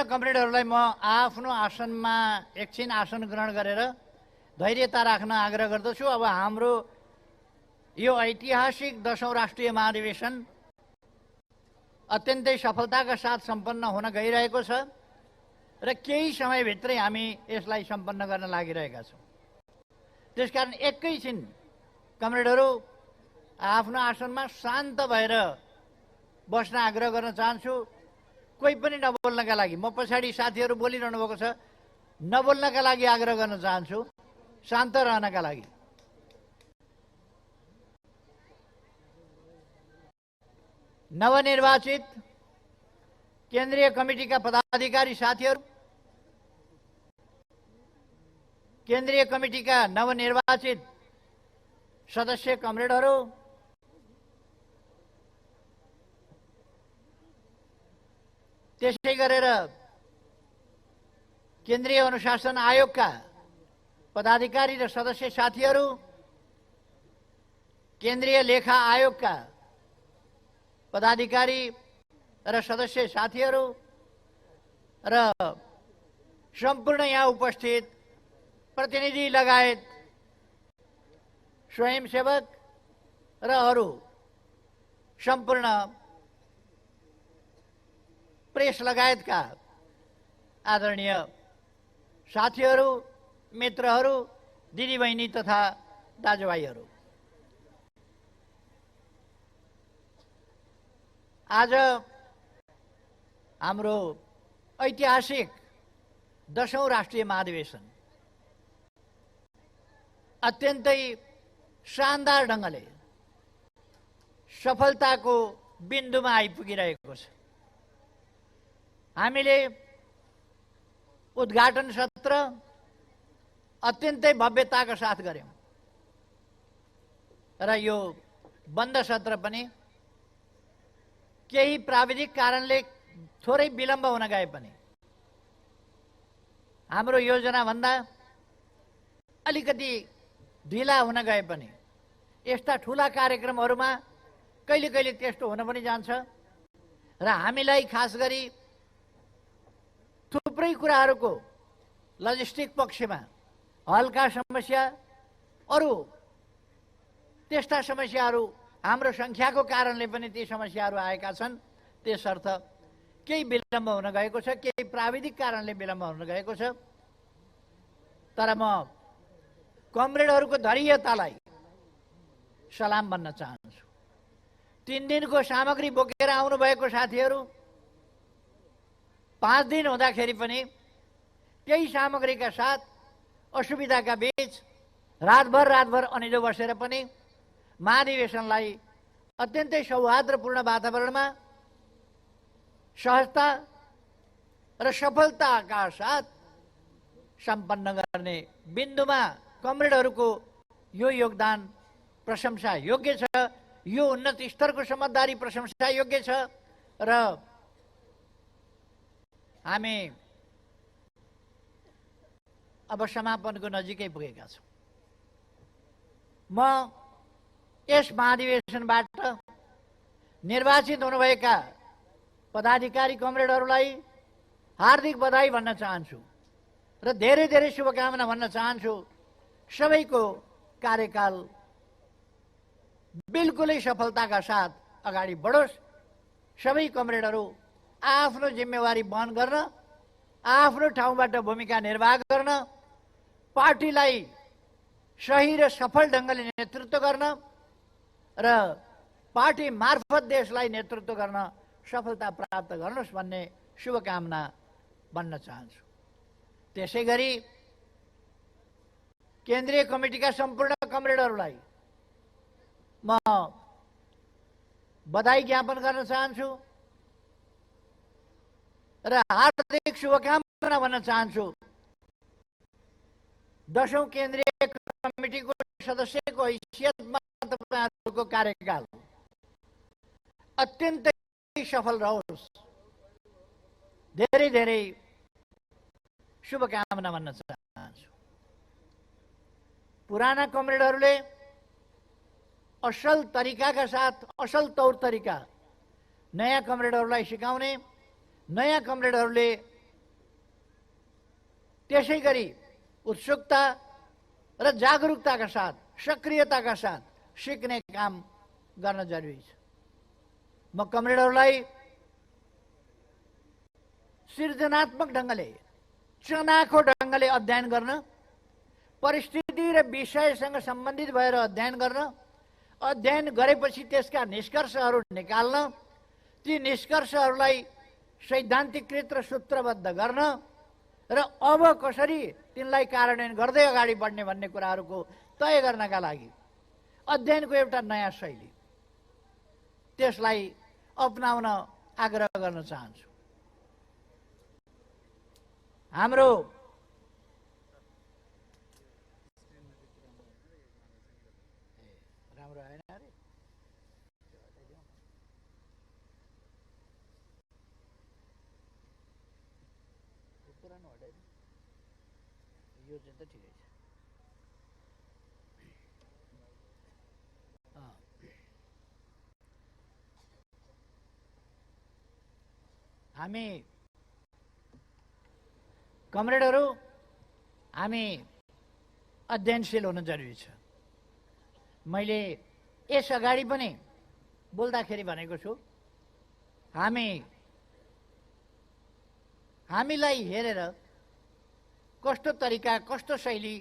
सम्पूर्ण कमरेडहरूलाई म आफ्नो आसनमा एकछिन आसन ग्रहण गरेर धैर्यता राख्न आग्रह गर्दछु। अब हाम्रो यो ऐतिहासिक 10औं राष्ट्रिय महाधिवेशन अत्यन्तै सफलताका साथ सम्पन्न हुन गइरहेको छ र केही समयभित्रै हामी यसलाई सम्पन्न गर्न लागिरहेका छौँ। त्यसकारण एकैछिन कमरेडहरू आफ्नो आसनमा शान्त भएर बस्न आग्रह गर्न चाहन्छु। कोही पनि नबोल्नका लागि, म पछाडि साथीहरू बोलिरहनु भएको छ, नबोल्नका लागि आग्रह गर्न चाहन्छु, शान्त रहनका लागि। नवनिर्वाचित केन्द्रीय कमिटीका पदाधिकारी साथीहरू, केन्द्रीय कमिटीका नवनिर्वाचित सदस्य कमरेडहरू, त्यसै गरेर केन्द्रीय अनुशासन आयोगका पदाधिकारी र सदस्य साथीहरू, केन्द्रीय लेखा आयोगका पदाधिकारी र सदस्य साथीहरू र सम्पूर्ण यहाँ उपस्थित प्रतिनिधि लगायत स्वयंसेवक र अरू सम्पूर्ण प्रेस लगायतका आदरणीय साथीहरू, मित्रहरू, दिदीबहिनी तथा दाजुभाइहरू, आज हाम्रो ऐतिहासिक 10औं राष्ट्रिय महाधिवेशन अत्यन्तै शानदार ढङ्गले सफलताको बिन्दुमा आइपुगिरहेको छ। हामीले उद्घाटन सत्र अत्यन्तै भव्यताका साथ गर्यौं र यो बन्द सत्र पनि केही प्राविधिक कारणले थोरै विलम्ब हुन गए पनि हाम्रो योजना भन्दा अलिकति ढिला हुन गए पनि यस्ता ठूला कार्यक्रमहरूमा कहिले कहिले त्यस्तो हुन पनि जान्छ र हामीलाई खास गरी थुप्रै कुराहरूको लजिस्टिक पक्षमा हल्का समस्या, अरू त्यस्ता समस्याहरू हाम्रो संख्याको कारणले पनि ती समस्याहरू आएका छन्। त्यसर्थ केही विलम्ब हुन गएको छ, केही प्राविधिक कारणले विलम्ब हुन गएको छ। तर म कमरेडहरूको धैर्यतालाई सलाम भन्न चाहन्छु। 3 दिनको सामग्री बोकेर आउनुभएको साथीहरू 5 दिन हुँदाखेरि पनि त्यही सामग्रीका साथ असुविधाका बीच रातभर अनिदो बसेर पनि महाधिवेशनलाई अत्यन्तै सौहार्दपूर्ण वातावरणमा सहजता र सफलताका साथ सम्पन्न गर्ने बिन्दुमा कमरेडहरूको यो योगदान प्रशंसा योग्य छ। यो उन्नत स्तरको समझदारी प्रशंसा योग्य छ र हामी अब समापनको नजिकै पुगेका छौँ। म यस महाधिवेशनबाट निर्वाचित हुनुभएका पदाधिकारी कमरेडहरूलाई हार्दिक बधाई भन्न चाहन्छु र धेरै धेरै शुभकामना भन्न चाहन्छु। सबैको कार्यकाल बिल्कुलै सफलताका साथ अगाडि बढोस्। सबै कमरेडहरू आफ्नो जिम्मेवारी वहन गर्न, आफ्नो ठाउँबाट भूमिका निर्वाह गर्न, पार्टीलाई सही र सफल ढङ्गले नेतृत्व गर्न र पार्टी मार्फत देशलाई नेतृत्व गर्न सफलता प्राप्त गर्नुहोस् भन्ने शुभकामना भन्न चाहन्छु। त्यसै गरी केन्द्रीय कमिटीका सम्पूर्ण कमरेडहरूलाई म बधाई ज्ञापन गर्न चाहन्छु र हार्दिक शुभकामना भन्न चाहन्छु। 10औं केन्द्रीय कमिटीको सदस्यको हैसियतमा तपाईहरुको कार्यकाल अत्यन्तै सफल रहोस्। धेरै धेरै शुभकामना भन्न चाहन्छु। पुराना कमरेडहरूले असल तरिकाका साथ, असल तौर तरिका नयाँ कमरेडहरूलाई सिकाउने, नयाँ कमरेडहरूले त्यसै गरी उत्सुकता र जागरुकताका साथ, सक्रियताका साथ सिक्ने काम गर्न जरुरी छ। म कमरेडहरूलाई सृजनात्मक ढङ्गले, चनाखो ढङ्गले अध्ययन गर्न, परिस्थिति र विषयसँग सम्बन्धित भएर अध्ययन गर्न, अध्ययन गरेपछि त्यसका निष्कर्षहरू निकाल्न, ती निष्कर्षहरूलाई सैद्धान्तिकृत र सूत्रबद्ध गर्न र अब कसरी तिनलाई कार्यान्वयन गर्दै अगाडि बढ्ने भन्ने कुराहरूको तय गर्नका लागि अध्ययनको एउटा नयाँ शैली, त्यसलाई अपनाउन आग्रह गर्न चाहन्छु। हाम्रो राम्रो आएन अरे, पुरानो हटाइ, यो चाहिँ त ठिकै छ। हामी कमरेडहरू, हामी अध्ययनशील हुन जरुरी छ। मैले यस अगाडि पनि बोल्दाखेरि भनेको छु, हामीलाई हेरेर कस्तो तरिका, कस्तो शैली,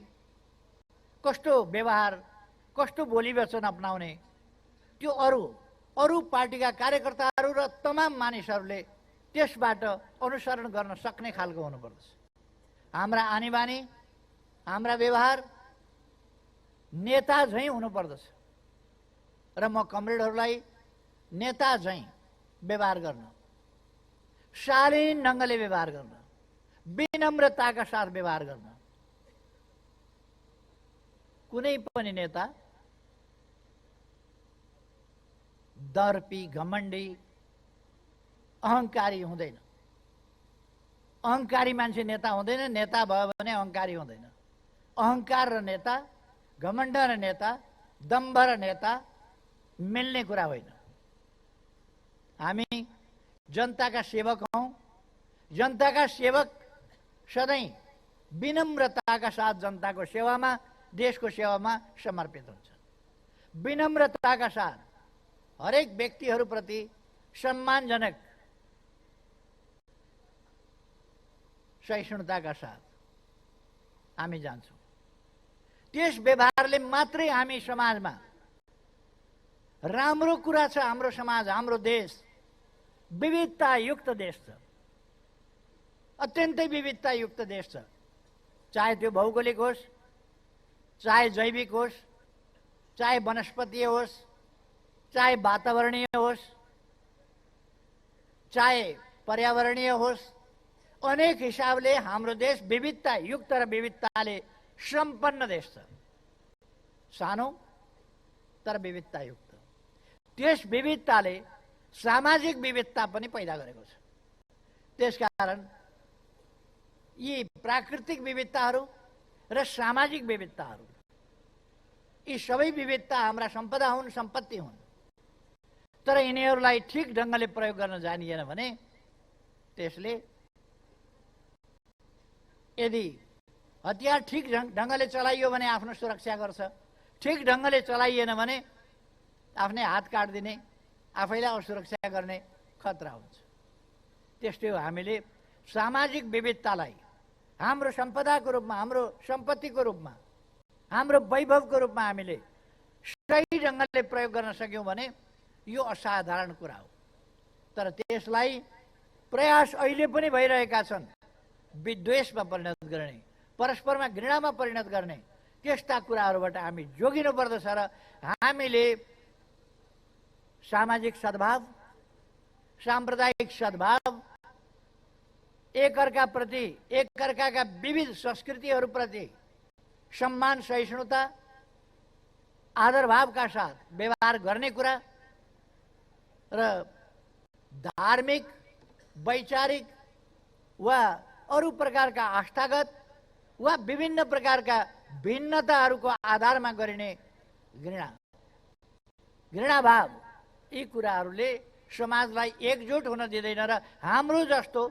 कस्तो व्यवहार, कस्तो बोली वचन अपनाउने, त्यो अरू पार्टीका कार्यकर्ताहरू र तमाम मानिसहरूले त्यसबाट अनुसरण गर्न सक्ने खालको हुनुपर्दछ। हाम्रा आनी बानी, हाम्रा व्यवहार नेता झैँ हुनुपर्दछ र म कमरेडहरूलाई नेता झैँ व्यवहार गर्न, शालीन ढङ्गले व्यवहार गर्न, विनम्रताका साथ व्यवहार गर्न। कुनै पनि नेता दर्पी, घमण्डी, अहङ्कारी हुँदैन। अहङ्कारी मान्छे नेता हुँदैन, नेता भयो भने अहङ्कारी हुँदैन। अहङ्कार र नेता, घमण्ड र नेता, दम्भ र नेता मिल्ने कुरा होइन। हामी जनताका सेवक हौँ। जनताका सेवक सधैँ विनम्रताका साथ जनताको सेवामा, देशको सेवामा समर्पित हुन्छन्। विनम्रताका साथ हरेक व्यक्तिहरूप्रति सम्मानजनक सहिष्णुताका साथ हामी जान्छौँ। त्यस व्यवहारले मात्रै हामी समाजमा राम्रो कुरा छ। हाम्रो समाज, हाम्रो देश विविधतायुक्त देश छ, अत्यन्तै विविधतायुक्त देश छ। चाहे त्यो भौगोलिक होस्, चाहे जैविक होस्, चाहे वनस्पतीय होस्, चाहे वातावरणीय होस्, चाहे पर्यावरणीय होस्, अनेक हिसाबले हाम्रो देश विविधतायुक्त र विविधताले सम्पन्न देश छ। सानो तर विविधतायुक्त। त्यस विविधताले सामाजिक विविधता पनि पैदा गरेको छ। त्यसकारण यी प्राकृतिक विविधताहरू र सामाजिक विविधताहरू, यी सबै विविधता हाम्रा सम्पदा हुन्, सम्पत्ति हुन्। तर यिनीहरूलाई ठिक ढङ्गले प्रयोग गर्न जानिएन भने त्यसले, यदि हतियार ठिक ढङ्गले चलाइयो भने आफ्नो सुरक्षा गर्छ, ठिक ढङ्गले चलाइएन भने आफ्नै हात काटिदिने, आफैलाई असुरक्षा गर्ने खतरा हुन्छ। त्यस्तै हो, हामीले सामाजिक विविधतालाई हाम्रो सम्पदाको रूपमा, हाम्रो सम्पत्तिको रूपमा, हाम्रो वैभवको रूपमा हामीले सही ढङ्गले प्रयोग गर्न सक्यौँ भने यो असाधारण कुरा हो। तर त्यसलाई प्रयास अहिले पनि भइरहेका छन् विद्वेषमा परिणत गर्ने, परस्परमा घृणामा परिणत गर्ने। त्यस्ता कुराहरूबाट हामी जोगिनु पर्दछ र हामीले सामाजिक सद्भाव, साम्प्रदायिक सद्भाव, एकअर्काप्रति, एकअर्काका विविध संस्कृतिहरूप्रति सम्मान, सहिष्णुता, आदरभावका साथ व्यवहार गर्ने कुरा र धार्मिक, वैचारिक वा अरू प्रकारका आस्थागत वा विभिन्न प्रकारका भिन्नताहरूको आधारमा गरिने घृणाभाव, यी कुराहरूले समाजलाई एकजुट हुन दिँदैन र हाम्रो जस्तो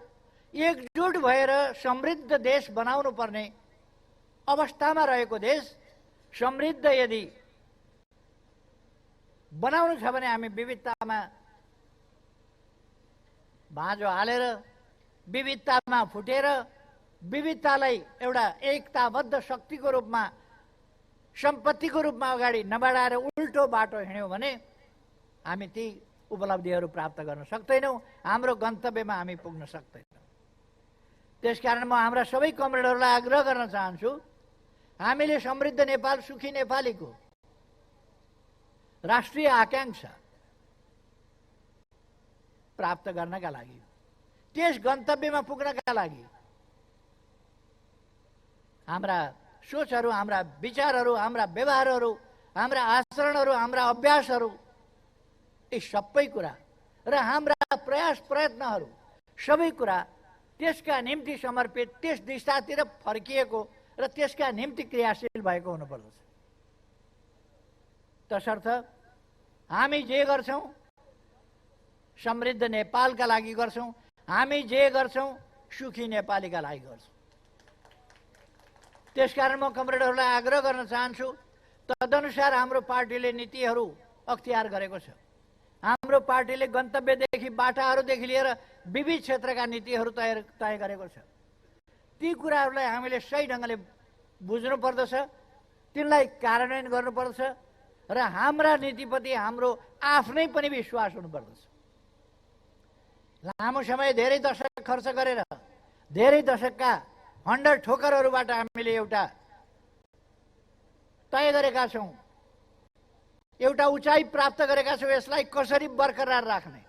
एकजुट भएर समृद्ध देश बनाउनु पर्ने अवस्थामा रहेको देश समृद्ध यदि बनाउनु छ भने हामी विविधतामा भाँजो हालेर, विविधतामा फुटेर, विविधतालाई एउटा एकताबद्ध शक्तिको रूपमा, सम्पत्तिको रूपमा अगाडि नबढाएर उल्टो बाटो हिँड्यौँ भने हामी ती उपलब्धिहरू प्राप्त गर्न सक्दैनौँ, हाम्रो गन्तव्यमा हामी पुग्न सक्दैनौँ। त्यसकारण म हाम्रा सबै कमरेडहरूलाई आग्रह गर्न चाहन्छु, हामीले समृद्ध नेपाल, सुखी नेपालीको राष्ट्रिय आकांक्षा प्राप्त गर्नका लागि, त्यस गन्तव्यमा पुग्नका लागि हाम्रा सोचहरू, हाम्रा विचारहरू, हाम्रा व्यवहारहरू, हाम्रा आचरणहरू, हाम्रा अभ्यासहरू, यी सबै कुरा र हाम्रा प्रयास प्रयत्नहरू सबै कुरा त्यसका निम्ति समर्पित, त्यस दिशातिर फर्किएको र त्यसका निम्ति क्रियाशील भएको हुनुपर्दछ। तसर्थ हामी जे गर्छौँ समृद्ध नेपालका लागि गर्छौँ, हामी जे गर्छौँ सुखी नेपालीका लागि गर्छौँ। त्यसकारण म कमरेडहरूलाई आग्रह गर्न चाहन्छु, तदनुसार हाम्रो पार्टीले नीतिहरू अख्तियार गरेको छ। हाम्रो पार्टीले गन्तव्यदेखि, बाटाहरूदेखि लिएर विविध क्षेत्रका नीतिहरू तय गरेको छ। ती कुराहरूलाई हामीले सही ढङ्गले बुझ्नुपर्दछ, तिनलाई कार्यान्वयन गर्नुपर्दछ र हाम्रा नीतिप्रति हाम्रो आफ्नै पनि विश्वास हुनुपर्दछ। लामो समय, धेरै दशक खर्च गरेर, धेरै दशकका हन्डर ठोकरहरूबाट हामीले एउटा तय गरेका छौँ, एउटा उचाइ प्राप्त गरेका छौँ। यसलाई कसरी बरकरार राख्ने?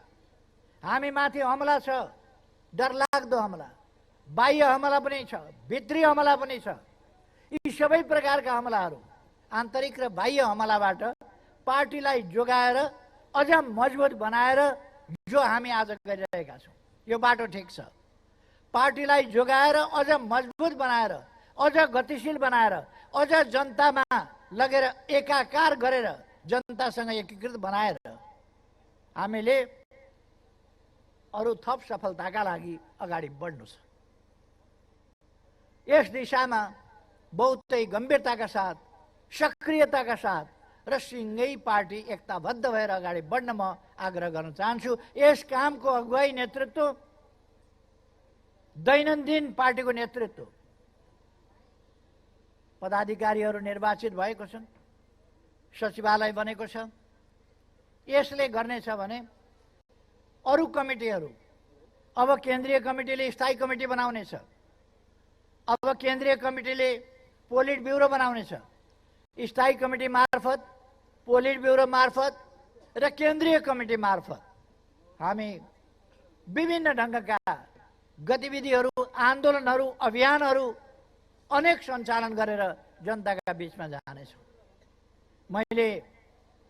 हामी माथि हमला छ, डरलाग्दो हमला, बाह्य हमला पनि छ, भित्री हमला पनि छ। यी सबै प्रकारका हमलाहरू, आन्तरिक र बाह्य हमलाबाट पार्टीलाई जोगाएर अझ मजबुत बनाएर जो हामी आज गरिरहेका छौँ, यो बाटो ठिक छ। पार्टीलाई जोगाएर अझ मजबुत बनाएर, अझ गतिशील बनाएर, अझ जनतामा लगेर एकाकार गरेर, जनतासँग एकीकृत बनाएर हामीले अरू थप सफलताका लागि अगाडि बढ्नु छ। यस दिशामा बहुतै गम्भीरताका साथ, सक्रियताका साथ र सिँगै पार्टी एकताबद्ध भएर अगाडि बढ्न म आग्रह गर्न चाहन्छु। यस कामको अगुवाई, नेतृत्व, दैनन्दिन पार्टीको नेतृत्व, पदाधिकारीहरू निर्वाचित भएको छन्, सचिवालय बनेको छ। यसले गर्नेछ भने अरू कमिटीहरू, अब केन्द्रीय कमिटीले स्थायी कमिटी बनाउनेछ, अब केन्द्रीय कमिटीले पोलिट ब्युरो बनाउनेछ। स्थायी कमिटी मार्फत, पोलिट ब्युरो मार्फत र केन्द्रीय कमिटी मार्फत हामी विभिन्न ढङ्गका गतिविधिहरू, आन्दोलनहरू, अभियानहरू अनेक सञ्चालन गरेर जनताका बीचमा जानेछौँ। मैले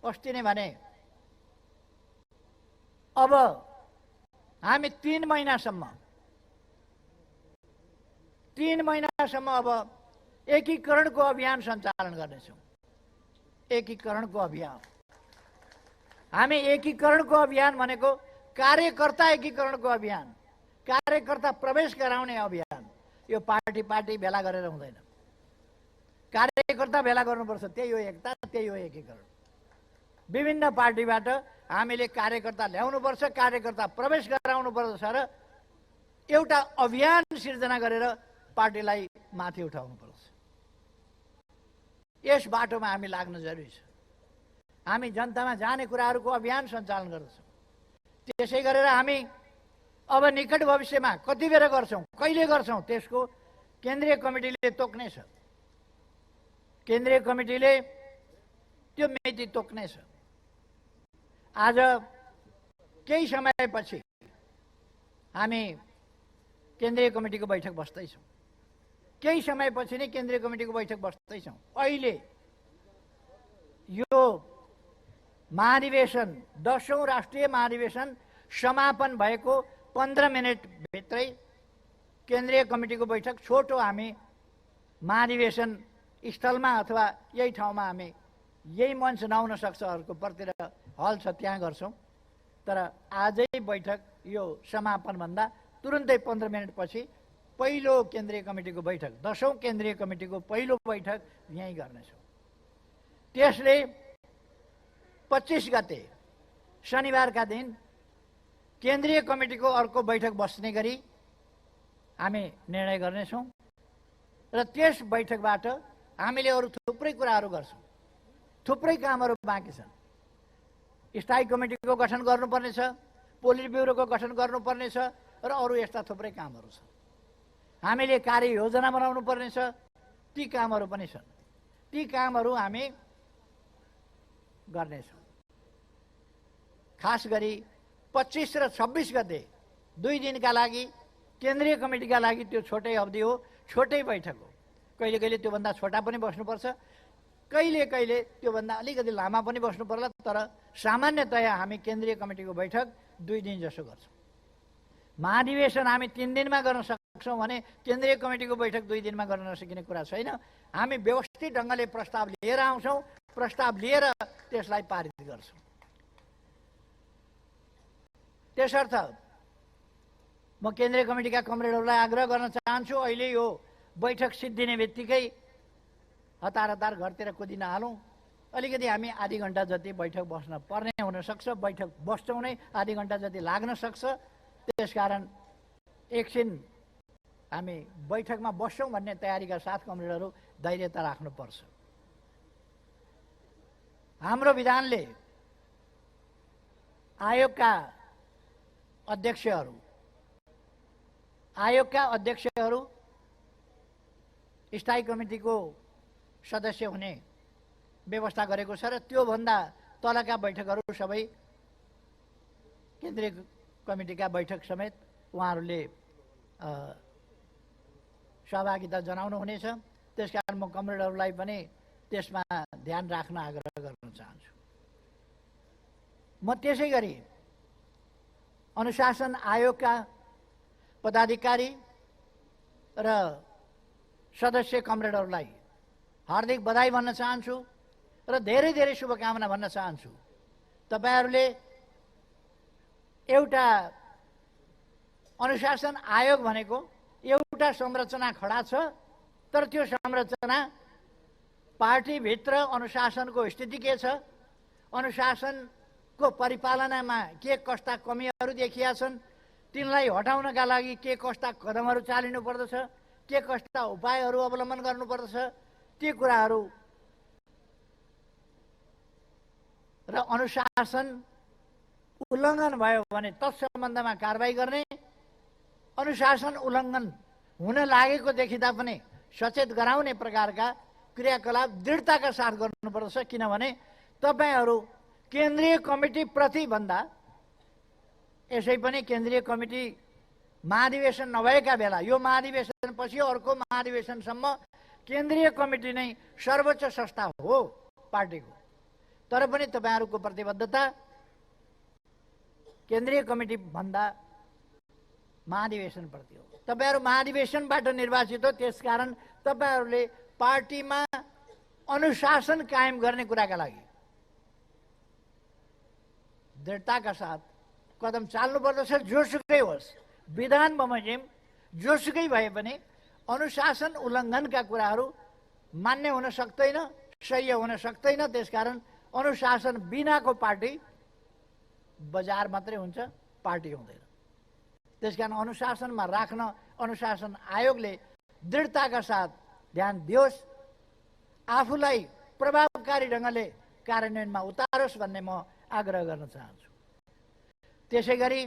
अस्ति नै भने, अब हामी 3 महिनासम्म अब एकीकरणको अभियान सञ्चालन गर्नेछौँ। एकीकरणको अभियान, हामी एकीकरणको अभियान भनेको कार्यकर्ता एकीकरणको अभियान, कार्यकर्ता प्रवेश गराउने अभियान। यो पार्टी भेला गरेर हुँदैन, कार्यकर्ता भेला गर्नुपर्छ। त्यही हो एकता, त्यही हो एकीकरण। विभिन्न पार्टीबाट हामीले कार्यकर्ता ल्याउनुपर्छ, कार्यकर्ता प्रवेश गराउनुपर्छ र एउटा अभियान सिर्जना गरेर पार्टीलाई माथि उठाउनुपर्छ। यस बाटोमा हामी लाग्न जरुरी छ। हामी जनतामा जाने कुराहरूको अभियान सञ्चालन गर्दछौँ। त्यसै गरेर हामी अब निकट भविष्यमा कति बेर गर्छौँ, कहिले गर्छौँ, त्यसको केन्द्रीय कमिटीले तोक्नेछ। केन्द्रीय कमिटीले त्यो मिति तोक्नेछ। आज केही समयपछि हामी केन्द्रीय कमिटीको बैठक बस्दैछौँ। केही समयपछि नै केन्द्रीय कमिटीको बैठक बस्दैछौँ। अहिले यो महाधिवेशन, 10औं राष्ट्रिय महाधिवेशन समापन भएको 15 मिनट भित्रै केन्द्रीय कमिटीको बैठक छोटो हामी महाधिवेशन स्थलमा अथवा यही ठाउँमा हामी यही मञ्च नहुन सक्छ, अर्कोपट्टि हल छ, त्यहाँ गर्छौँ। तर आजै बैठक यो समापनभन्दा तुरुन्तै 15 मिनटपछि पहिलो केन्द्रीय कमिटीको बैठक, 10औं केन्द्रीय कमिटीको पहिलो बैठक यहीँ गर्नेछौँ। त्यसले 25 गते शनिबारका दिन केन्द्रीय कमिटीको अर्को बैठक बस्ने गरी हामी निर्णय गर्नेछौँ र त्यस बैठकबाट हामीले अरू थुप्रै कुराहरू गर्छौँ। थुप्रै कामहरू बाँकी छन्। स्थायी कमिटीको गठन गर्नुपर्ने छ, पोलिट ब्युरोको गठन गर्नुपर्ने छ र अरू यस्ता थुप्रै कामहरू छन्। हामीले कार्ययोजना बनाउनु पर्ने छ, ती कामहरू पनि छन्। ती कामहरू हामी गर्नेछौँ। खास गरी 25 र 26 गते 2 दिनका लागि केन्द्रीय कमिटीका लागि त्यो छोटै अवधि हो, छोटै बैठक हो। कहिले कहिले त्योभन्दा छोटा पनि बस्नुपर्छ, कहिले कहिले त्योभन्दा अलिकति लामा पनि बस्नु पर्ला, तर सामान्यतया हामी केन्द्रीय कमिटीको बैठक 2 दिन जसो गर्छौँ। महाधिवेशन हामी 3 दिनमा गर्न सक्छौँ भने केन्द्रीय कमिटीको बैठक 2 दिनमा गर्न नसकिने कुरा छैन। हामी व्यवस्थित ढङ्गले प्रस्ताव लिएर आउँछौँ, प्रस्ताव लिएर त्यसलाई पारित गर्छौँ। त्यसर्थ म केन्द्रीय कमिटीका कमरेडहरूलाई आग्रह गर्न चाहन्छु, अहिले यो बैठक सिद्धिने बित्तिकै हतार हतार घरतिर कुदिन हालौँ। अलिकति हामी आधी घन्टा जति बैठक बस्न पर्ने हुनसक्छ, बैठक बस्छौँ नै, आधी घन्टा जति लाग्न सक्छ। त्यसकारण एकछिन हामी बैठकमा बस्छौँ भन्ने तयारीका साथ कमरेडहरू धैर्यता राख्नुपर्छ। हाम्रो विधानले आयोगका अध्यक्षहरू स्थायी कमिटीको सदस्य हुने व्यवस्था गरेको छ र त्योभन्दा तलका बैठकहरू सबै केन्द्रीय कमिटीका बैठक समेत उहाँहरूले सहभागिता जनाउनु हुनेछ। त्यसकारण म कमरेडहरूलाई पनि त्यसमा ध्यान राख्न आग्रह गर्न चाहन्छु। म त्यसै गरी अनुशासन आयोगका पदाधिकारी र सदस्य कमरेडहरूलाई हार्दिक बधाई भन्न चाहन्छु र धेरै धेरै शुभकामना भन्न चाहन्छु। तपाईहरूले एउटा अनुशासन आयोग भनेको एउटा संरचना खडा छ, तर त्यो संरचना पार्टीभित्र अनुशासनको स्थिति के छ, अनुशासनको परिपालनामा के कस्ता कमीहरू देखिया छन्, तिनलाई हटाउनका लागि के कस्ता कदमहरू चालिनु पर्दछ, के कस्ता उपायहरू अवलम्बन गर्नुपर्दछ, ती कुराहरू र अनुशासन उल्लङ्घन भयो भने तत्सम्बन्धमा कारबाही गर्ने, अनुशासन उल्लङ्घन हुन लागेको देखिँदा पनि सचेत गराउने प्रकारका क्रियाकलाप दृढताका साथ गर्नुपर्दछ। किनभने तपाईहरू केन्द्रीय कमिटी प्रति भन्दा यसै पनि केन्द्रीय कमिटी महाधिवेशन नभएका बेला, यो महाधिवेशन पछि अर्को महाधिवेशनसम्म केन्द्रीय कमिटी नै सर्वोच्च संस्था हो पार्टीको, तर पनि तपाईहरूको प्रतिबद्धता केन्द्रीय कमिटी भन्दा महाधिवेशनप्रति हो। तपाईहरू महाधिवेशनबाट निर्वाचित हो, त्यसकारण तपाईहरूले पार्टीमा अनुशासन कायम गर्ने कुराका लागि दृढताका साथ कदम चाल्नुपर्दछ। जोसुकै होस्, विधान बमोजिम जोसुकै भए पनि अनुशासन उल्लङ्घनका कुराहरू मान्य हुन सक्दैन, सह्य हुन सक्दैन। त्यसकारण अनुशासन बिनाको पार्टी बजार मात्रै हुन्छ, पार्टी हुँदैन। त्यसकारण अनुशासनमा राख्न अनुशासन आयोगले दृढताका साथ ध्यान दियोस्, आफूलाई प्रभावकारी ढङ्गले कार्यान्वयनमा उतारोस् भन्ने म आग्रह गर्न चाहन्छु। त्यसै गरी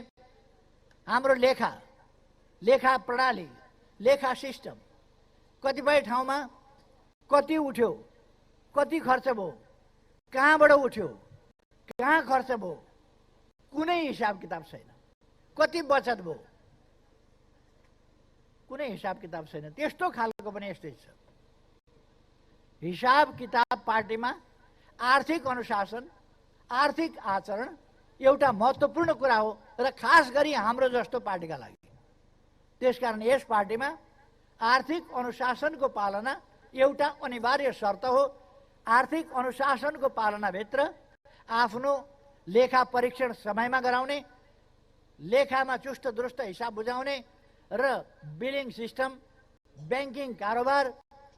हाम्रो लेखा प्रणाली, लेखा सिस्टम कतिपय ठाउँमा कति उठ्यो, कति खर्च भयो, कहाँबाट उठ्यो, कहाँ खर्च भयो, कुनै हिसाब किताब छैन। कति बचत भयो, कुनै हिसाब किताब छैन। त्यस्तो खालको पनि यस्तै छ। हिसाब किताब पार्टीमा आर्थिक अनुशासन, आर्थिक आचरण एउटा महत्त्वपूर्ण कुरा हो र खास गरी हाम्रो जस्तो पार्टीका लागि। त्यसकारण यस पार्टीमा आर्थिक अनुशासनको पालना एउटा अनिवार्य शर्त हो। आर्थिक अनुशासनको पालनाभित्र आफ्नो लेखा परीक्षण समयमा गराउने, लेखामा चुस्त दुरुस्त हिसाब बुझाउने र बिलिङ सिस्टम, ब्याङ्किङ कारोबार,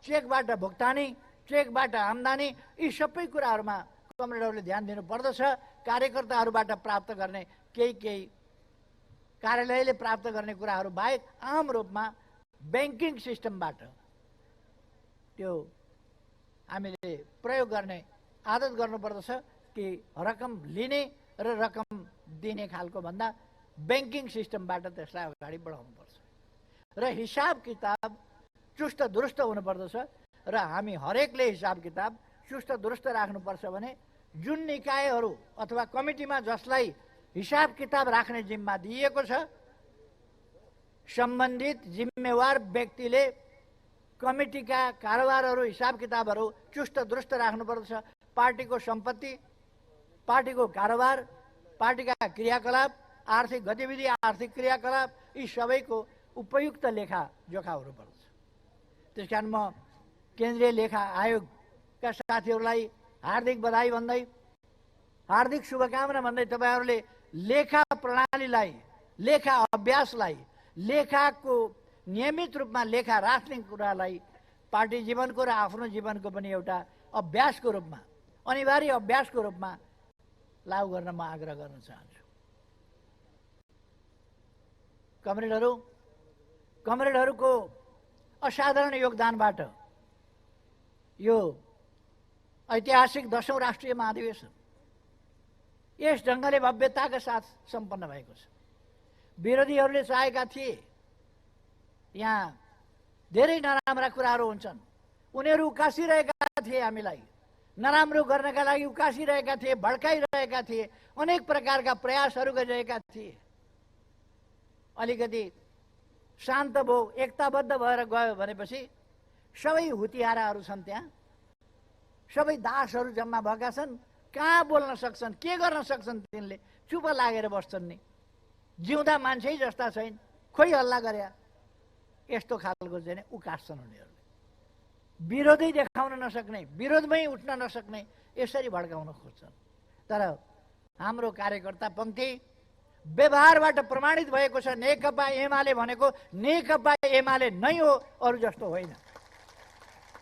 चेकबाट भुक्तानी, चेकबाट आम्दानी, यी सबै कुराहरूमा कमरेडहरूले ध्यान दिनुपर्दछ। कार्यकर्ताहरूबाट प्राप्त गर्ने केही कार्यालयले प्राप्त गर्ने कुराहरू बाहेक आम रूपमा ब्याङ्किङ सिस्टमबाट त्यो हामीले प्रयोग गर्ने आदत गर्नुपर्दछ कि रकम लिने र रकम दिने खालको भन्दा ब्याङ्किङ सिस्टमबाट त्यसलाई अगाडि बढाउनुपर्छ र हिसाब किताब चुस्त दुरुस्त हुनुपर्दछ र हामी हरेकले हिसाब किताब चुस्त दुरुस्त राख्नुपर्छ भने जुन निकायहरू अथवा कमिटीमा जसलाई हिसाब किताब राख्ने जिम्मा दिइएको छ, सम्बन्धित जिम्मेवार व्यक्तिले कमिटीका कारोबारहरू हिसाब किताबहरू चुस्त दुरुस्त राख्नुपर्दछ। पार्टीको सम्पत्ति, पार्टीको कारोबार, पार्टीका क्रियाकलाप, आर्थिक गतिविधि, आर्थिक क्रियाकलाप, यी सबैको उपयुक्त लेखा जोखा हुनुपर्छ। त्यस कारण म केन्द्रीय लेखा आयोगका साथीहरूलाई हार्दिक बधाई भन्दै, हार्दिक शुभकामना भन्दै तपाईँहरूले लेखा प्रणालीलाई, लेखा अभ्यासलाई, लेखाको नियमित रूपमा लेखा राख्ने कुरालाई पार्टी जीवनको र आफ्नो जीवनको पनि एउटा अभ्यासको रूपमा, अनिवार्य अभ्यासको रूपमा लागू गर्न म आग्रह गर्न चाहन्छु। कमरेडहरूको असाधारण योगदानबाट यो ऐतिहासिक 10औं राष्ट्रिय महाधिवेशन यस ढङ्गले भव्यताका साथ सम्पन्न भएको छ। विरोधीहरूले चाहेका थिए यहाँ धेरै नराम्रा कुराहरू हुन्छन्, उनीहरू उकासिरहेका थिए, हामीलाई नराम्रो गर्नका लागि उकासिरहेका थिए, भड्काइरहेका थिए, अनेक प्रकारका प्रयासहरू गरिरहेका थिए। अलिकति शान्त भयो, एकताबद्ध भएर गयो भनेपछि सबै हुतियाराहरू छन्, त्यहाँ सबै दासहरू जम्मा भएका छन्। कहाँ बोल्न सक्छन्, के गर्न सक्छन्, तिनले चुप लागेर बस्छन् नि, जिउँदा मान्छे जस्ता छैन, खोइ हल्ला गरे, यस्तो खालको चाहिँ उकास्छन् उनीहरूले। विरोधै देखाउन नसक्ने, विरोधमै उठ्न नसक्ने, यसरी भड्काउन खोज्छन्। तर हाम्रो कार्यकर्ता पङ्क्ति व्यवहारबाट प्रमाणित भएको छ। नेकपा एमाले भनेको नेकपा एमाले नै हो, अरू जस्तो होइन।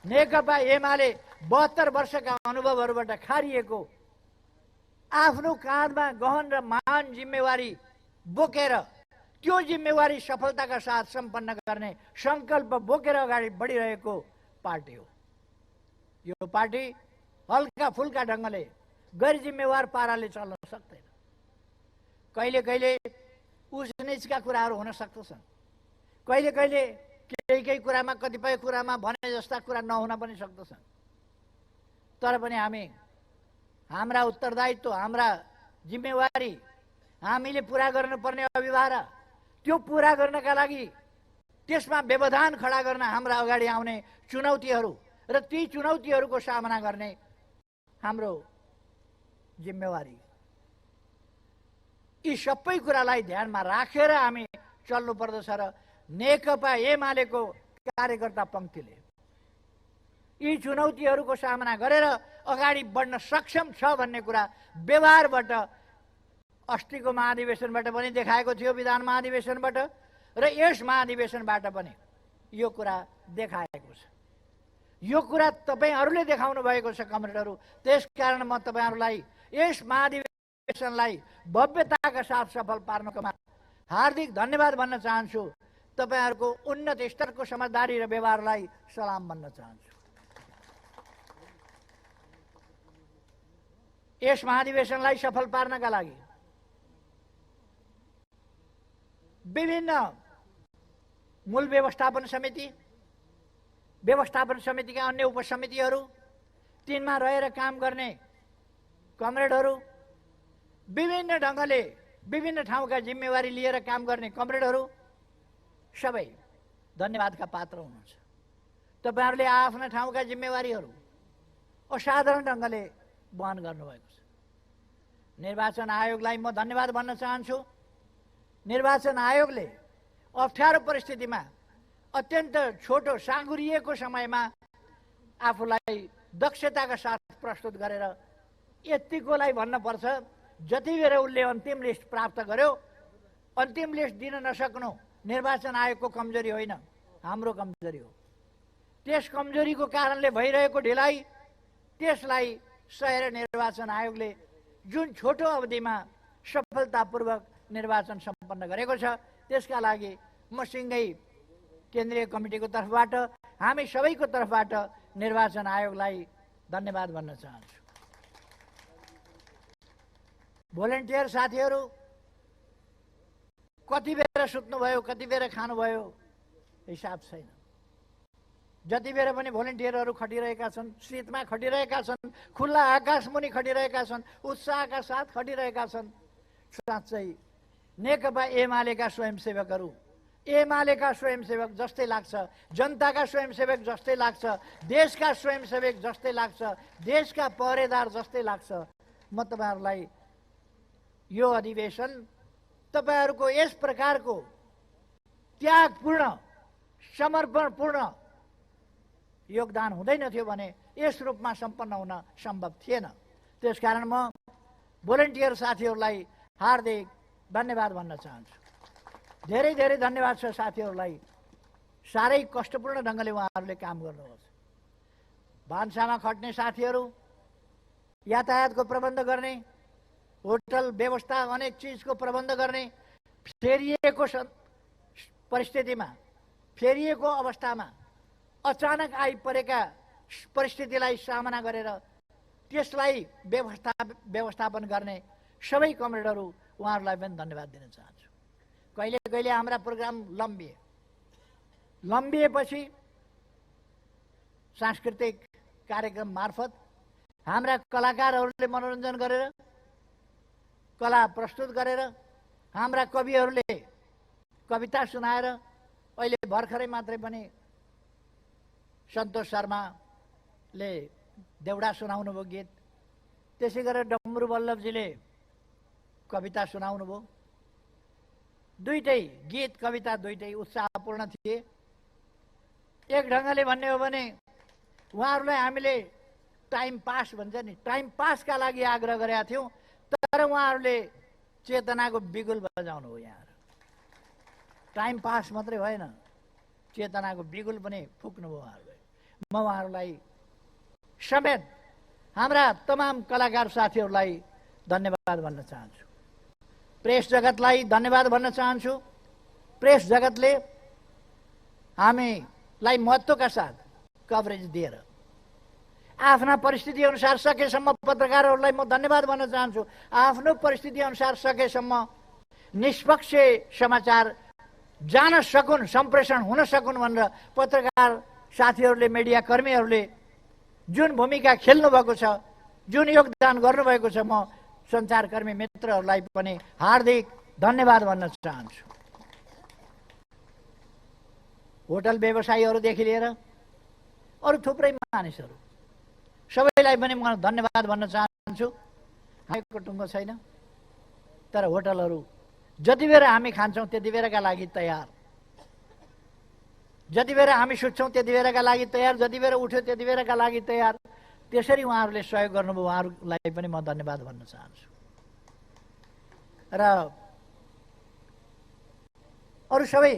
नेकपा एमाले 72 वर्षका अनुभवहरूबाट खारिएको, आफ्नो काँधमा गहन र महान जिम्मेवारी बोकेर त्यो जिम्मेवारी सफलताका साथ सम्पन्न गर्ने सङ्कल्प बोकेर अगाडि बढिरहेको पार्टी हो। यो पार्टी हल्का फुल्का ढङ्गले गैर जिम्मेवार पाराले चल्न सक्दैन। कहिले कहिले उच निचका कुराहरू हुन सक्दछन्, कहिले कहिले केही कुरामा, कतिपय कुरामा भने जस्ता कुरा नहुन पनि सक्दछन्। तर पनि हामी हाम्रा उत्तरदायित्व, हाम्रा जिम्मेवारी, हामीले पुरा गर्नुपर्ने अभिभारा, त्यो पुरा गर्नका लागि त्यसमा व्यवधान खडा गर्न हाम्रा अगाडि आउने चुनौतीहरू र ती चुनौतीहरूको सामना गर्ने हाम्रो जिम्मेवारी, यी सबै कुरालाई ध्यानमा राखेर हामी चल्नुपर्दछ र नेकपा एमालेको कार्यकर्ता पङ्क्तिले यी चुनौतीहरूको सामना गरेर अगाडि बढ्न सक्षम छ भन्ने कुरा व्यवहारबाट अस्तिको महाधिवेशनबाट पनि देखाएको थियो, विधान महाधिवेशनबाट र यस महाधिवेशनबाट पनि यो कुरा देखाएको छ। यो कुरा तपाईहरूले देखाउनु भएको छ कमरेडहरू। त्यसकारण म तपाईहरूलाई यस महाधिवेशनलाई भव्यताका साथ सफल पार्नकोमा हार्दिक धन्यवाद भन्न चाहन्छु। तपाईहरूको उन्नत स्तरको समझदारी र व्यवहारलाई सलाम भन्न चाहन्छु। यस महाधिवेशनलाई सफल पार्नका लागि विभिन्न मूल व्यवस्थापन समिति, व्यवस्थापन समितिका अन्य उपसमितिहरू, तिनमा रहेर काम गर्ने कमरेडहरू, विभिन्न ढङ्गले विभिन्न ठाउँका जिम्मेवारी लिएर काम गर्ने कमरेडहरू सबै धन्यवादका पात्र हुनुहुन्छ। तपाईहरूले आफ्ना ठाउँका जिम्मेवारीहरू असाधारण ढङ्गले वहन गर्नुभएको छ। निर्वाचन आयोगलाई म धन्यवाद भन्न चाहन्छु। निर्वाचन आयोगले अप्ठ्यारो परिस्थितिमा, अत्यन्त छोटो साँगुरिएको समयमा आफूलाई दक्षताका साथ प्रस्तुत गरेर यतिकोलाई भन्नुपर्छ, जति बेर उसले अन्तिम लिस्ट प्राप्त गर्यो अन्तिम लिस्ट दिन नसक्नु निर्वाचन आयोगको कमजोरी होइन, हाम्रो कमजोरी हो। त्यस कमजोरीको कारणले भइरहेको ढिलाइ, त्यसलाई सहेर निर्वाचन आयोगले जुन छोटो अवधिमा सफलतापूर्वक निर्वाचन सम्पन्न गरेको छ, त्यसका लागि म सिँगै केन्द्रीय कमिटीको तर्फबाट, हामी सबैको तर्फबाट निर्वाचन आयोगलाई धन्यवाद भन्न चाहन्छु। भोलिन्टियर साथीहरू कति बेर सुत्नुभयो, कति बेर खानुभयो, हिसाब छैन। जति बेर पनि भोलिन्टियरहरू खटिरहेका छन्, शीतमा खटिरहेका छन्, खुल्ला आकाशमुनि खटिरहेका छन्, उत्साहका साथ खटिरहेका छन्। साँच्चै नेकपा एमालेका स्वयंसेवकहरू, एमालेका स्वयंसेवक जस्तै लाग्छ, जनताका स्वयंसेवक जस्तै लाग्छ, देशका स्वयंसेवक जस्तै लाग्छ, देशका पहरेदार जस्तै लाग्छ। म तपाईँहरूलाई यो अधिवेशन तपाईँहरूको यस प्रकारको त्यागपूर्ण, समर्पणपूर्ण योगदान हुँदैन थियो भने यस रूपमा सम्पन्न हुन सम्भव थिएन। त्यसकारण म भोलिन्टियर साथीहरूलाई हार्दिक धन्यवाद भन्न चाहन्छु। धेरै धेरै धन्यवाद छ साथीहरूलाई। साह्रै कष्टपूर्ण ढङ्गले उहाँहरूले काम गर्नुहोस्। भान्सामा खट्ने साथीहरू, यातायातको प्रबन्ध गर्ने, होटल व्यवस्था, अनेक चिजको प्रबन्ध गर्ने, फेरिएको परिस्थितिमा, फेरिएको अवस्थामा अचानक आइपरेका परिस्थितिलाई सामना गरेर त्यसलाई व्यवस्थापन गर्ने सबै कमरेडहरू, उहाँहरूलाई पनि धन्यवाद दिन चाहन्छु। कहिले कहिले हाम्रा प्रोग्राम लम्बिएपछि सांस्कृतिक कार्यक्रम मार्फत हाम्रा कलाकारहरूले मनोरञ्जन गरेर, कला प्रस्तुत गरेर, हाम्रा कविहरूले कविता सुनाएर, अहिले भर्खरै मात्रै पनि सन्तोष शर्माले देउडा सुनाउनु भयो गीत, त्यसै गरेर डम्बरू वल्लभजीले कविता सुनाउनु भयो। दुईटै गीत कविता दुईटै उत्साहपूर्ण थिए। एक ढङ्गले भन्ने हो भने उहाँहरूलाई हामीले टाइम पास भन्छ नि, टाइम पासका लागि आग्रह गरेका थियौँ, तर उहाँहरूले चेतनाको बिगुल बजाउनु हो। यहाँ टाइम पास मात्रै भएन, चेतनाको बिगुल पनि फुक्नुभयो उहाँहरूले। म उहाँहरूलाई समेत हाम्रा तमाम कलाकार साथीहरूलाई धन्यवाद भन्न चाहन्छु। प्रेस जगतलाई धन्यवाद भन्न चाहन्छु। प्रेस जगतले हामीलाई महत्त्वका साथ कभरेज दिएर आफ्ना परिस्थिति अनुसार सकेसम्म पत्रकारहरूलाई म धन्यवाद भन्न चाहन्छु। आफ्नो परिस्थिति अनुसार सकेसम्म निष्पक्ष समाचार जान सकुन्, सम्प्रेषण हुन सकुन् भनेर पत्रकार साथीहरूले, मिडिया कर्मीहरूले जुन भूमिका खेल्नु भएको छ, जुन योगदान गर्नुभएको छ, म सञ्चारकर्मी मित्रहरूलाई पनि हार्दिक धन्यवाद भन्न चाहन्छु। होटल व्यवसायीहरूदेखि लिएर अरू थुप्रै मानिसहरू सबैलाई पनि म धन्यवाद भन्न चाहन्छु। हामीको टुङ्गो छैन, तर होटलहरू जति बेर हामी खान्छौँ त्यति बेरका लागि तयार, जति बेर हामी सुत्छौँ त्यति बेरका लागि तयार, जति बेर उठ्यो त्यति बेरका लागि तयार। त्यसरी उहाँहरूले सहयोग गर्नुभयो, उहाँहरूलाई पनि म धन्यवाद भन्न चाहन्छु। र अरू सबै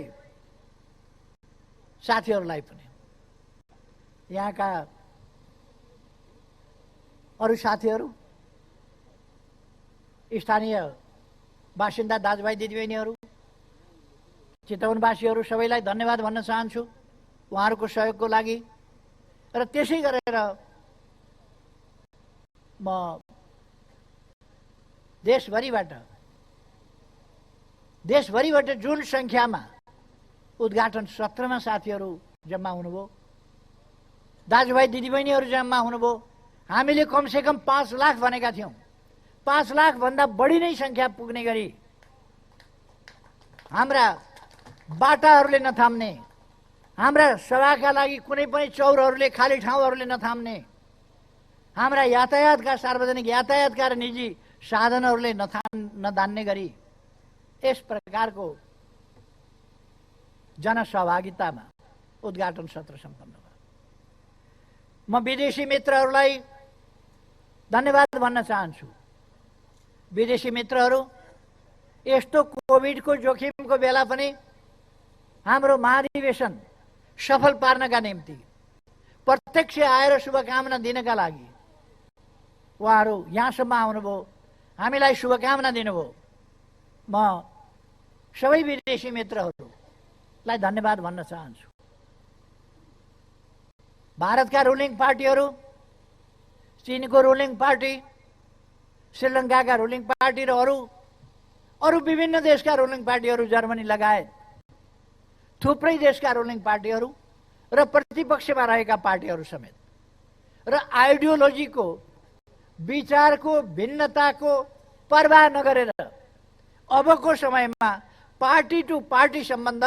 साथीहरूलाई पनि, यहाँका अरू साथीहरू, स्थानीय बासिन्दा दाजुभाइ दिदीबहिनीहरू, चितवनवासीहरू सबैलाई धन्यवाद भन्न चाहन्छु उहाँहरूको सहयोगको लागि। र त्यसै गरेर म देशभरिबाट जुन सङ्ख्यामा उद्घाटन सत्रमा साथीहरू जम्मा हुनुभयो, दाजुभाइ दिदीबहिनीहरू जम्मा हुनुभयो, हामीले कमसेकम 5 लाख भनेका थियौँ। 5 लाखभन्दा बढी नै सङ्ख्या पुग्ने गरी हाम्रा बाटाहरूले नथाम्ने, हाम्रा सभाका लागि कुनै पनि चौरहरूले, खाली ठाउँहरूले नथाम्ने, हाम्रा यातायातका, सार्वजनिक यातायातका र निजी साधनहरूले नधान्ने गरी यस प्रकारको जनसहभागितामा उद्घाटन सत्र सम्पन्न भयो। म विदेशी मित्रहरूलाई धन्यवाद भन्न चाहन्छु। विदेशी मित्रहरू यस्तो कोभिडको जोखिमको बेला पनि हाम्रो महाधिवेशन सफल पार्नका निम्ति प्रत्यक्ष आएर शुभकामना दिनका लागि उहाँहरू यहाँसम्म आउनुभयो, हामीलाई शुभकामना दिनुभयो। म सबै विदेशी मित्रहरूलाई धन्यवाद भन्न चाहन्छु। भारतका रुलिङ पार्टीहरू, चीनको रुलिङ पार्टी, श्रीलङ्काका रुलिङ पार्टी र अरू विभिन्न देशका रुलिङ पार्टीहरू, जर्मनी लगायत थुप्रै देशका रुलिङ पार्टीहरू र प्रतिपक्षमा रहेका पार्टीहरू समेत र आइडियोलोजीको विचारको भिन्नताको परवाह नगरेर अबको समयमा पार्टी टु पार्टी सम्बन्ध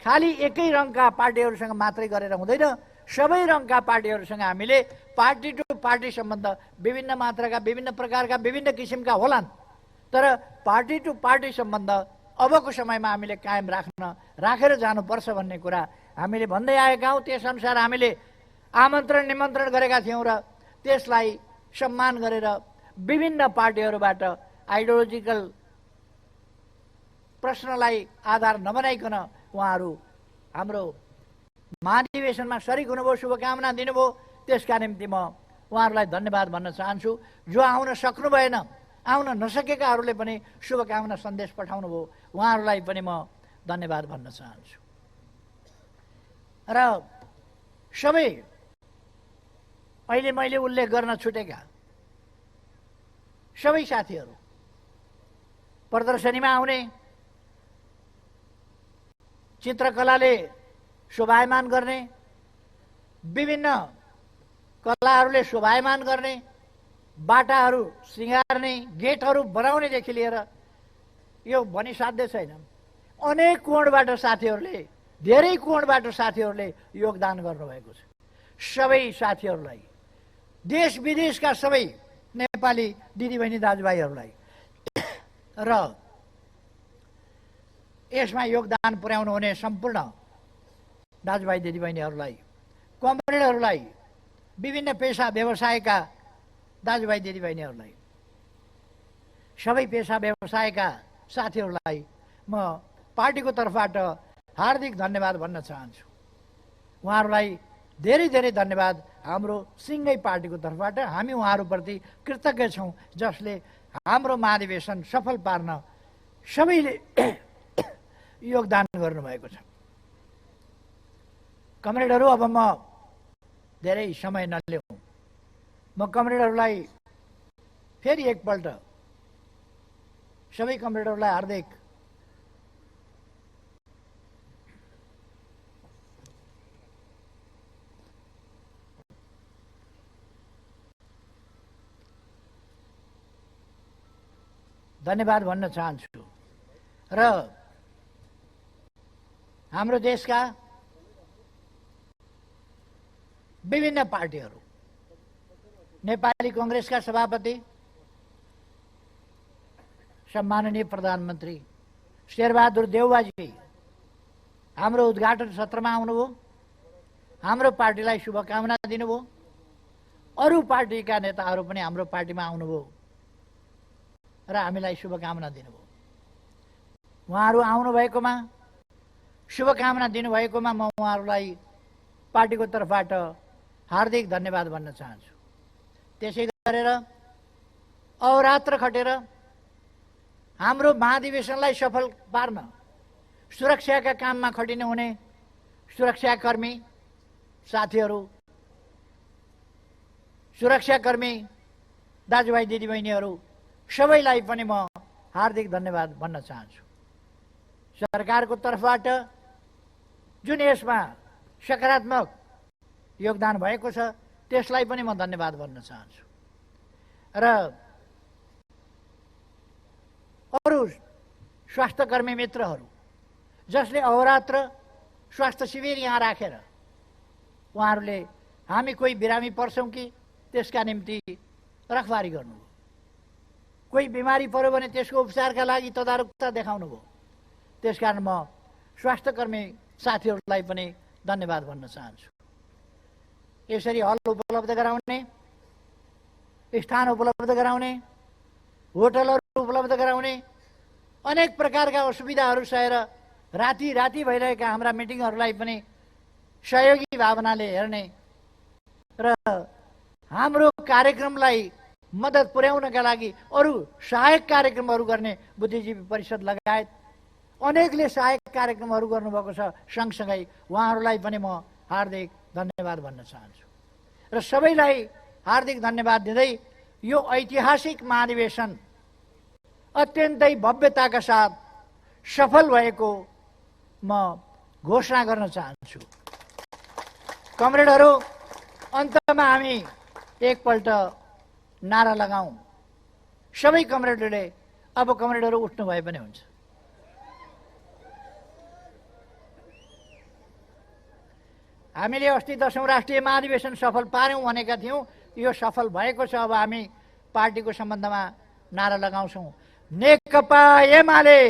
खालि एकै रङका पार्टीहरूसँग मात्रै गरेर हुँदैन, सबै रङका पार्टीहरूसँग हामीले पार्टी टु पार्टी सम्बन्ध विभिन्न मात्राका, विभिन्न प्रकारका, विभिन्न किसिमका होलान्, तर पार्टी टु पार्टी सम्बन्ध अबको समयमा हामीले कायम राखेर जानुपर्छ भन्ने कुरा हामीले भन्दै आएका हौँ। त्यसअनुसार हामीले आमन्त्रण निमन्त्रण गरेका थियौँ र त्यसलाई सम्मान गरेर विभिन्न पार्टीहरूबाट आइडियोलोजिकल प्रश्नलाई आधार नबनाइकन उहाँहरू हाम्रो महाधिवेशनमा सरिक हुनुभयो, शुभकामना दिनुभयो। त्यसका निम्ति म उहाँहरूलाई धन्यवाद भन्न चाहन्छु। जो आउन सक्नु भएन, आउन नसकेकाहरूले पनि शुभकामना सन्देश पठाउनुभयो, उहाँहरूलाई पनि म धन्यवाद भन्न चाहन्छु। र सबै अहिले मैले उल्लेख गर्न छुटेका सबै साथीहरू, प्रदर्शनीमा आउने, चित्रकलाले शोभायमान गर्ने, विभिन्न कलाहरूले शोभायमान गर्ने, बाटाहरू सिँगार्ने, गेटहरू बनाउनेदेखि लिएर यो भनिसाध्य छैन। अनेक कोणबाट साथीहरूले, धेरै कोणबाट साथीहरूले योगदान गर्नुभएको छ। सबै साथीहरूलाई, देश विदेशका सबै नेपाली दिदीबहिनी दाजुभाइहरूलाई र यसमा योगदान पुर्याउनु हुने सम्पूर्ण दाजुभाइ दिदीबहिनीहरूलाई, कमरेडहरूलाई, विभिन्न पेसा व्यवसायका दाजुभाइ दिदीबहिनीहरूलाई, सबै पेसा व्यवसायका साथीहरूलाई म पार्टीको तर्फबाट हार्दिक धन्यवाद भन्न चाहन्छु। उहाँहरूलाई धेरै धेरै धन्यवाद हाम्रो सिङ्गै पार्टीको तर्फबाट। हामी उहाँहरूप्रति कृतज्ञ छौँ जसले हाम्रो महाधिवेशन सफल पार्न सबैले योगदान गर्नुभएको छ। कमरेडहरू, अब म धेरै समय नलिउँ, म कमरेडहरूलाई फेरि एकपल्ट सबै कमरेडहरूलाई हार्दिक धन्यवाद भन्न चाहन्छु। र हाम्रो देशका विभिन्न पार्टीहरू, नेपाली कांग्रेसका सभापति सम्माननीय प्रधानमन्त्री शेरबहादुर देउवाजी हाम्रो उद्घाटन सत्रमा आउनुभयो, हाम्रो पार्टीलाई शुभकामना दिनुभयो। अरू पार्टीका नेताहरू पनि हाम्रो पार्टीमा आउनुभयो र हामीलाई शुभकामना दिनुभयो। उहाँहरू आउनुभएकोमा, शुभकामना दिनुभएकोमा म उहाँहरूलाई पार्टीको तर्फबाट हार्दिक धन्यवाद भन्न चाहन्छु। त्यसै गरेर अहोरात्र खटेर हाम्रो महाधिवेशनलाई सफल पार्न सुरक्षाका काममा खटिने हुने सुरक्षाकर्मी साथीहरू, सुरक्षाकर्मी दाजुभाइ दिदीबहिनीहरू सबैलाई पनि म हार्दिक धन्यवाद भन्न चाहन्छु। सरकारको तर्फबाट जुन यसमा सकारात्मक योगदान भएको छ त्यसलाई पनि म धन्यवाद भन्न चाहन्छु। र अरू स्वास्थ्यकर्मी मित्रहरू जसले अहोरात्र स्वास्थ्य शिविर यहाँ राखेर उहाँहरूले हामी कोही बिरामी पर्छौँ कि त्यसका निम्ति रखवारी गर्नुभयो, कोही बिमारी पर्यो भने त्यसको उपचारका लागि तदारुकता देखाउनु भयो। त्यसकारण म स्वास्थ्यकर्मी साथीहरूलाई पनि धन्यवाद भन्न चाहन्छु। यसरी हल उपलब्ध गराउने, स्थान उपलब्ध गराउने, होटलहरू उपलब्ध गराउने, अनेक प्रकारका असुविधाहरू सहेर राति राति भइरहेका हाम्रा मिटिङहरूलाई पनि सहयोगी भावनाले हेर्ने र हाम्रो कार्यक्रमलाई मद्दत पुर्याउनका लागि अरू सहायक कार्यक्रमहरू गर्ने बुद्धिजीवी परिषद लगायत अनेकले सहायक कार्यक्रमहरू गर्नुभएको छ। सँगसँगै उहाँहरूलाई पनि म हार्दिक धन्यवाद भन्न चाहन्छु र सबैलाई हार्दिक धन्यवाद दिँदै यो ऐतिहासिक महाधिवेशन अत्यन्तै भव्यताका साथ सफल भएको म घोषणा गर्न चाहन्छु। कमरेडहरू, अन्तमा हामी एकपल्ट नारा लगाऊँ। सबै कमरेडहरूले, अब कमरेडहरू उठ्नु भए पनि हुन्छ। हामीले अस्ति 10औं राष्ट्रिय महाधिवेशन सफल पार्यौँ भनेका थियौँ, यो सफल भएको छ। अब हामी पार्टीको सम्बन्धमा नारा लगाउँछौँ। नेकपा एमाले,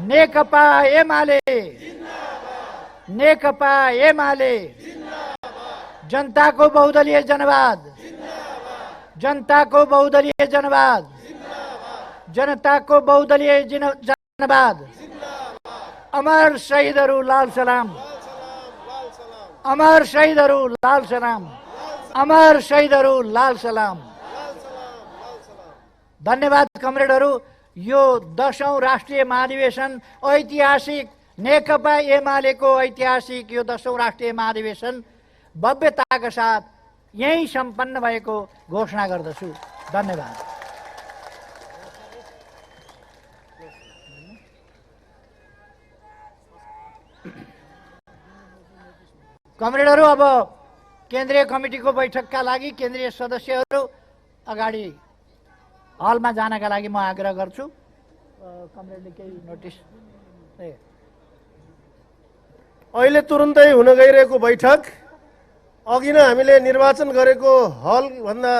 नेकपा एमाले, नेकपा एमाले, जनताको बहुदलीय जनवाद, जनताको बहुदलीय जनवाद, जनताको बहुदलीय जनवाद। अमर शहीदहरू लाल सलाम, अमर शहीदहरू लाल सलाम, अमर शहीदहरू लाल सलाम। धन्यवाद कमरेडहरू। यो 10औं राष्ट्रिय महाधिवेशन ऐतिहासिक, नेकपा एमालेको ऐतिहासिक यो 10औं राष्ट्रिय महाधिवेशन भव्यताका साथ यही सम्पन्न भएको घोषणा गर्दछु। धन्यवाद। कमरेडहरू, अब केन्द्रीय कमिटीको बैठकका लागि केन्द्रीय सदस्यहरू अगाडि हलमा जानका लागि म आग्रह गर्छु। कमरेडले केही नोटिस। अहिले तुरुन्तै हुन गइरहेको बैठक अघि नै हामीले निर्वाचन गरेको हल भन्दा